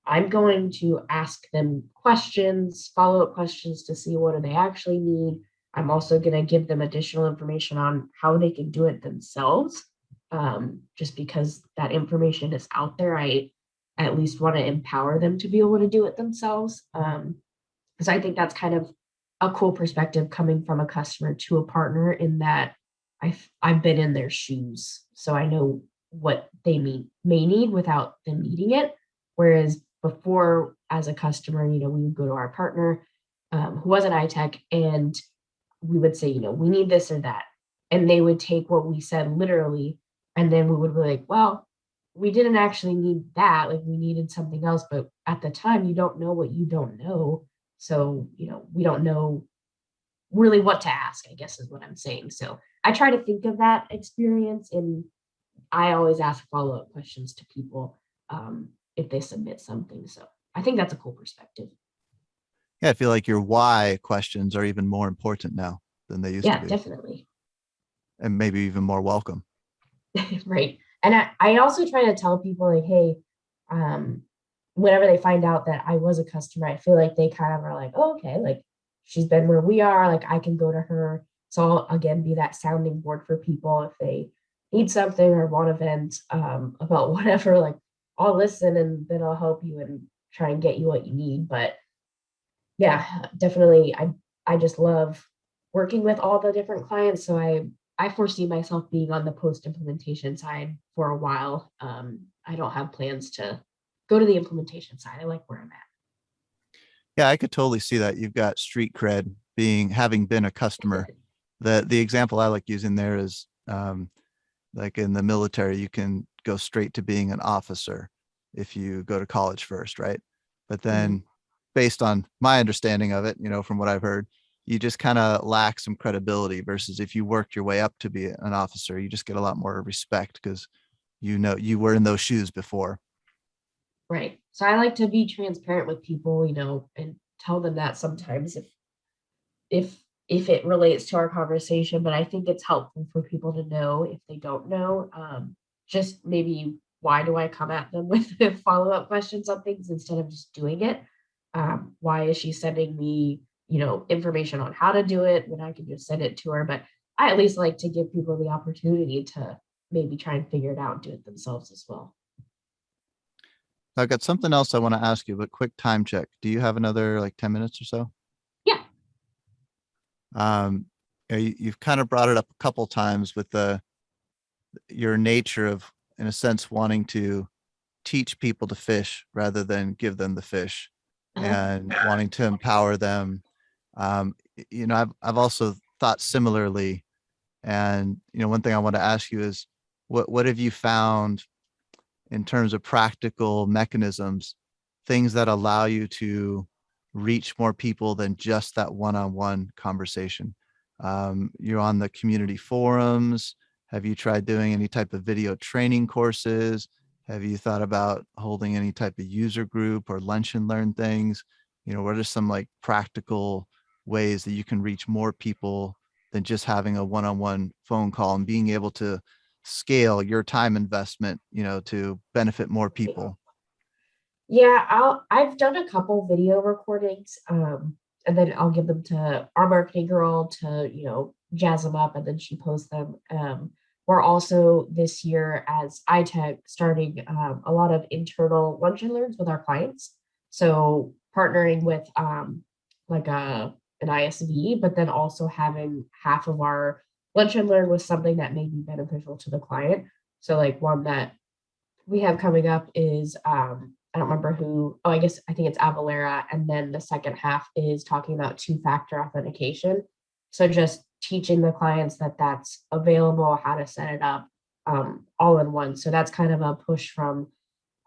I'm going to ask them questions, follow-up questions to see what do they actually need. I'm also going to give them additional information on how they can do it themselves. Just because that information is out there, I at least want to empower them to be able to do it themselves. Because I think that's kind of a cool perspective coming from a customer to a partner, in that I've been in their shoes, so I know what they may need without them needing it. Whereas before, as a customer, we would go to our partner, who was an iTech, and we would say, we need this or that. And they would take what we said literally, and then we would be like, well, we didn't actually need that. Like, we needed something else. But at the time, you don't know what you don't know. So, we don't know really what to ask, I guess is what I'm saying. So I try to think of that experience, and I always ask follow-up questions to people if they submit something. So I think that's a cool perspective. Yeah, I feel like your why questions are even more important now than they used to be. Yeah, definitely. And maybe even more welcome. Right. And I also try to tell people, like, hey, whenever they find out that I was a customer, I feel like they kind of are like, oh, okay, like, she's been where we are, like, I can go to her. So I'll, again, be that sounding board for people if they need something or want to vent about whatever. Like, I'll listen, and then I'll help you and try and get you what you need. But yeah, definitely, I just love working with all the different clients. So I foresee myself being on the post implementation side for a while. I don't have plans to go to the implementation side. I like where I'm at. Yeah, I could totally see that. You've got street cred, having been a customer. The example I like using there is like in the military, you can go straight to being an officer if you go to college first, right? But then based on my understanding of it, from what I've heard, you just kind of lack some credibility, versus if you worked your way up to be an officer, you just get a lot more respect because you were in those shoes before. Right. So I like to be transparent with people, and tell them that sometimes if it relates to our conversation. But I think it's helpful for people to know, if they don't know, just maybe why do I come at them with follow-up questions on things instead of just doing it? Why is she sending me, information on how to do it when I can just send it to her? But I at least like to give people the opportunity to maybe try and figure it out and do it themselves as well. I've got something else I want to ask you, but quick time check. Do you have another like 10 minutes or so? Yeah. You've kind of brought it up a couple times with your nature of, in a sense, wanting to teach people to fish rather than give them the fish, Uh-huh. and wanting to empower them. I've also thought similarly. And, one thing I want to ask you is what have you found in terms of practical mechanisms, things that allow you to reach more people than just that one-on-one conversation? You're on the community forums. Have you tried doing any type of video training courses? Have you thought about holding any type of user group or lunch and learn things? What are some like practical ways that you can reach more people than just having a one-on-one phone call and being able to scale your time investment, to benefit more people? Yeah, I've done a couple video recordings, and then I'll give them to our marketing girl to, jazz them up, and then she posts them. We're also this year as iTech starting a lot of internal lunch and learns with our clients. So partnering with like an ISV, but then also having half of our lunch and learn with something that may be beneficial to the client. So like one that we have coming up is I don't remember who. Oh, I think it's Avalera, and then the second half is talking about two-factor authentication. So just teaching the clients that that's available, how to set it up, all in one. So that's kind of a push from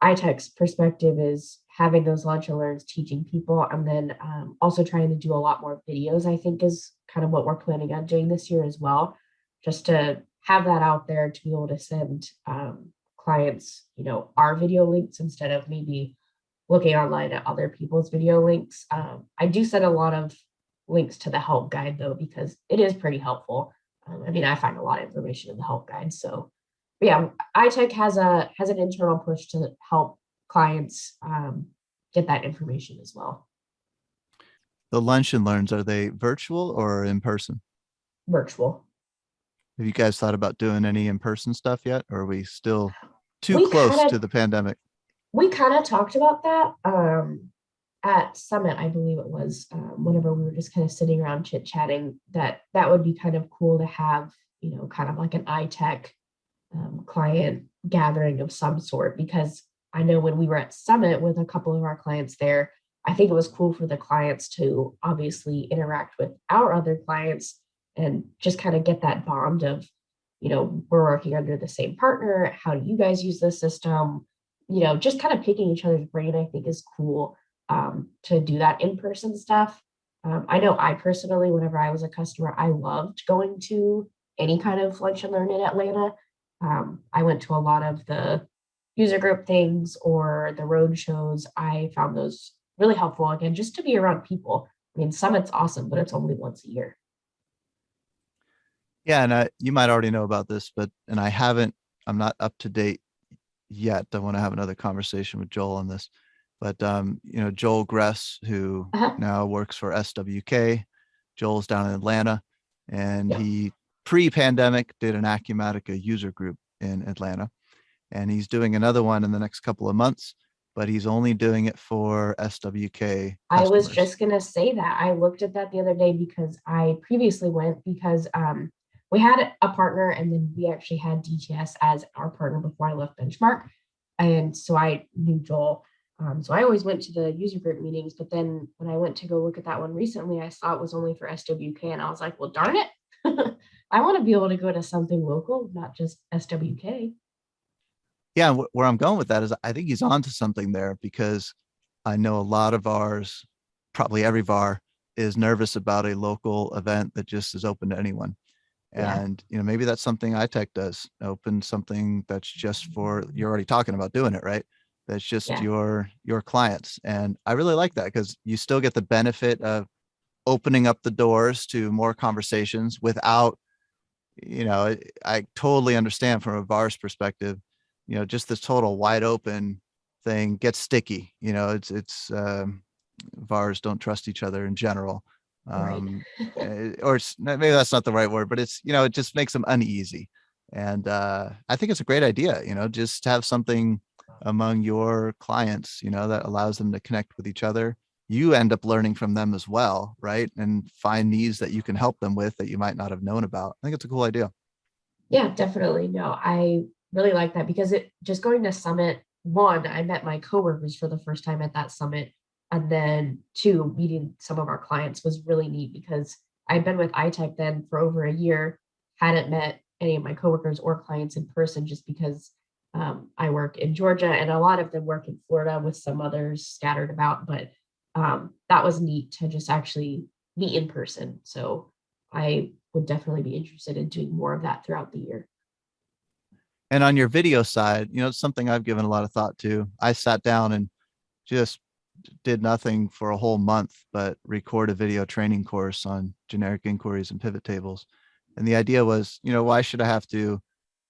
iTech's perspective, is having those lunch and learns, teaching people, and then also trying to do a lot more videos. I think is kind of what we're planning on doing this year as well, just to have that out there to be able to send clients, our video links instead of maybe looking online at other people's video links. I do send a lot of links to the help guide though, because it is pretty helpful. I find a lot of information in the help guide. So yeah, iTech has an internal push to help clients get that information as well. The lunch and learns, are they virtual or in person? Virtual. Have you guys thought about doing any in-person stuff yet? Or are we still too We close kind to of the pandemic? we kind of talked about that at Summit, I believe it was, whenever we were just kind of sitting around chit chatting, that would be kind of cool to have, kind of like an iTech client gathering of some sort. Because I know when we were at Summit with a couple of our clients there, I think it was cool for the clients to obviously interact with our other clients and just kind of get that bond of, we're working under the same partner. How do you guys use this system? Just kind of picking each other's brain, I think is cool, to do that in-person stuff. I know I personally, whenever I was a customer, I loved going to any kind of lunch and learn in Atlanta. I went to a lot of the user group things or the road shows. I found those really helpful, again, just to be around people. Summit's awesome, but it's only once a year. Yeah, and you might already know about this, and I'm not up to date yet. I want to have another conversation with Joel on this. But Joel Gress, who Uh-huh. now works for SWK, Joel's down in Atlanta, and Yeah. he pre-pandemic did an Acumatica user group in Atlanta, and he's doing another one in the next couple of months, but he's only doing it for SWK I was customers. just gonna say that. I looked at that the other day because I previously went because we had a partner, and then we actually had DTS as our partner before I left Benchmark. And so I knew Joel. So I always went to the user group meetings, but then when I went to go look at that one recently, I saw it was only for SWK, and I was like, well, darn it. I want to be able to go to something local, not just SWK. Yeah, where I'm going with that is I think he's onto something there, because I know a lot of VARs, probably every VAR, is nervous about a local event that just is open to anyone. Yeah, And maybe that's something iTech does, open something that's just for, you're already talking about doing it, right? That's just yeah, your clients. And I really like that, because you still get the benefit of opening up the doors to more conversations without, I totally understand from a VAR's perspective, just this total wide open thing gets sticky. It's VARs don't trust each other in general. right. Or maybe that's not the right word, but it just makes them uneasy. And I think it's a great idea, just have something among your clients, that allows them to connect with each other. You end up learning from them as well, right? And find needs that you can help them with that you might not have known about. I think it's a cool idea. Yeah, definitely. No, I really like that because it just going to Summit, one, I met my coworkers for the first time at that summit. And then two, meeting some of our clients was really neat because I've been with iTech then for over a year, hadn't met any of my coworkers or clients in person just because I work in Georgia and a lot of them work in Florida with some others scattered about. But that was neat to just actually meet in person. So I would definitely be interested in doing more of that throughout the year. And on your video side, it's something I've given a lot of thought to. I sat down and just did nothing for a whole month, but record a video training course on generic inquiries and pivot tables. And the idea was, why should I have to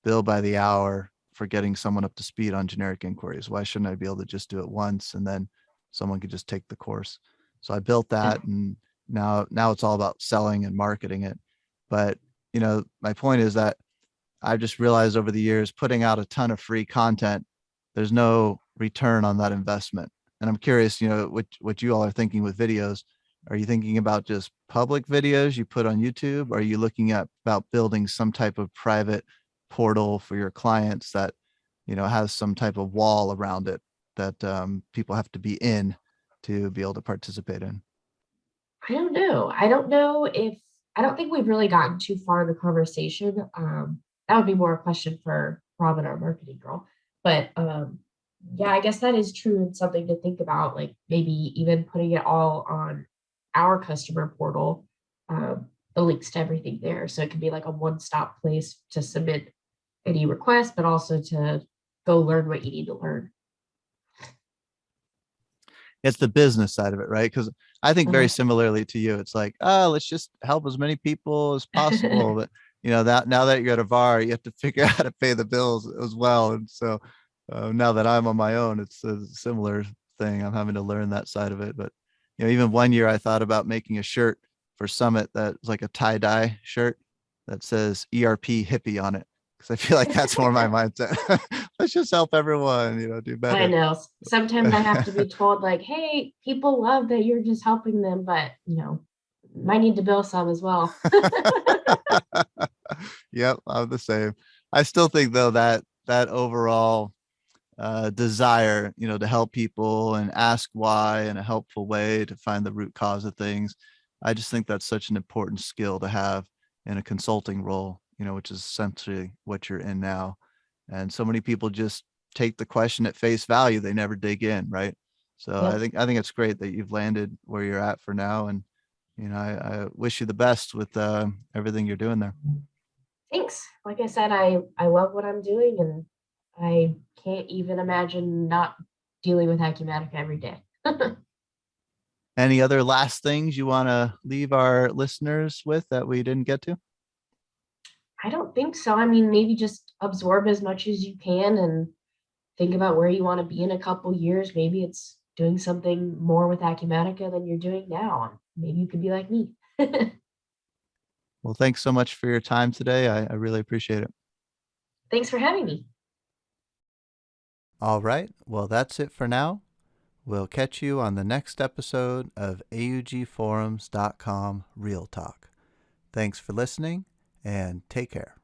bill by the hour for getting someone up to speed on generic inquiries? Why shouldn't I be able to just do it once and then someone could just take the course? So I built that, and now it's all about selling and marketing it. But, my point is that I've just realized over the years, putting out a ton of free content, there's no return on that investment. And I'm curious, what you all are thinking with videos. Are you thinking about just public videos you put on YouTube? Or are you looking at about building some type of private portal for your clients that, has some type of wall around it that people have to be in to be able to participate in? I don't know. I don't think we've really gotten too far in the conversation. That would be more a question for Robin, our marketing girl. But yeah, I guess that is true and something to think about, like maybe even putting it all on our customer portal, the links to everything there. So it can be like a one-stop place to submit any request, but also to go learn what you need to learn. It's the business side of it, right? Because I think very similarly to you, it's like, let's just help as many people as possible. But that now that you're at a VAR, you have to figure out how to pay the bills as well. And so now that I'm on my own, it's a similar thing. I'm having to learn that side of it. But even one year I thought about making a shirt for Summit that's like a tie-dye shirt that says ERP Hippee on it, because I feel like that's more my mindset. Let's just help everyone, do better. I know. Sometimes I have to be told like, hey, people love that you're just helping them, but might need to bill some as well. Yep, I'm the same. I still think though that overall desire, to help people and ask why in a helpful way to find the root cause of things. I just think that's such an important skill to have in a consulting role, which is essentially what you're in now. And so many people just take the question at face value. They never dig in. Right. So Yep. I think it's great that you've landed where you're at for now. And, I wish you the best with everything you're doing there. Thanks. Like I said, I love what I'm doing and I can't even imagine not dealing with Acumatica every day. Any other last things you want to leave our listeners with that we didn't get to? I don't think so. I mean, maybe just absorb as much as you can and think about where you want to be in a couple years. Maybe it's doing something more with Acumatica than you're doing now. Maybe you could be like me. Well, thanks so much for your time today. I really appreciate it. Thanks for having me. All right. Well, that's it for now. We'll catch you on the next episode of AUGforums.com Real Talk. Thanks for listening and take care.